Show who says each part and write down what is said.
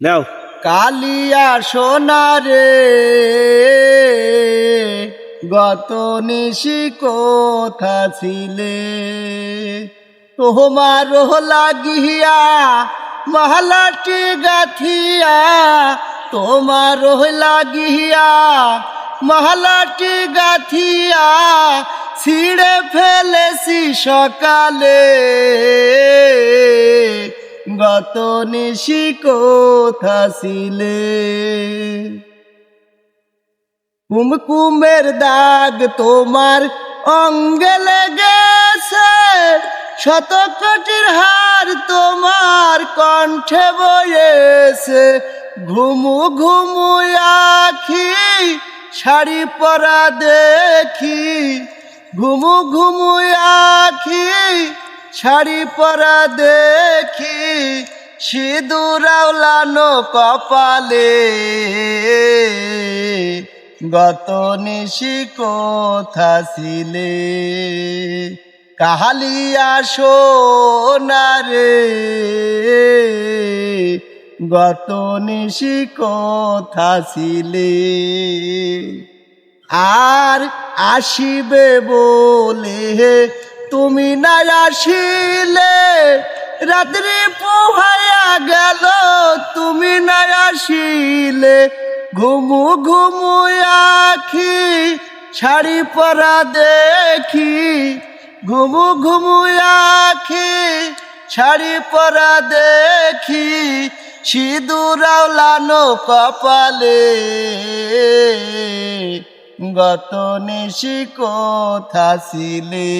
Speaker 1: নাও।
Speaker 2: কালিয়া সোনারে গত নিশি কোথা ছিলে, তোমার লাগিয়া মহলাটি গাথিয়া, তোমার লাগিয়া মহলাটি গাথিয়া ছিঁড়ে ফেলেছি সকালে, গত নিশি কোথা ছিলে। কুমকুমের দাগ তোমার অঙ্গে লেগেছে, শত কোটির হার তোমার কণ্ঠে বয়েছে, ঘুমু ঘুমু আখি শাড়ি পরা দেখি, ঘুমু ঘুমু আখি শাড়ি পরা দেখি, সিঁদুর আওলানো কপালে, গত নিশি কোথা ছিলে। কালিয়া সোনারে গত নিশি কোথা ছিলে। আর আসিবে বলে তুমি না আসিলে, রাত্রি পোহাইয়া গেল তুমি না আসিলে, ঘুমু ঘুমু আখি শাড়ি পরা দেখি, ঘুমু ঘুমু আখি শাড়ি পরা দেখি, সিঁদুর আওলানো কপালে, গত নিশি কোথা ছিলে।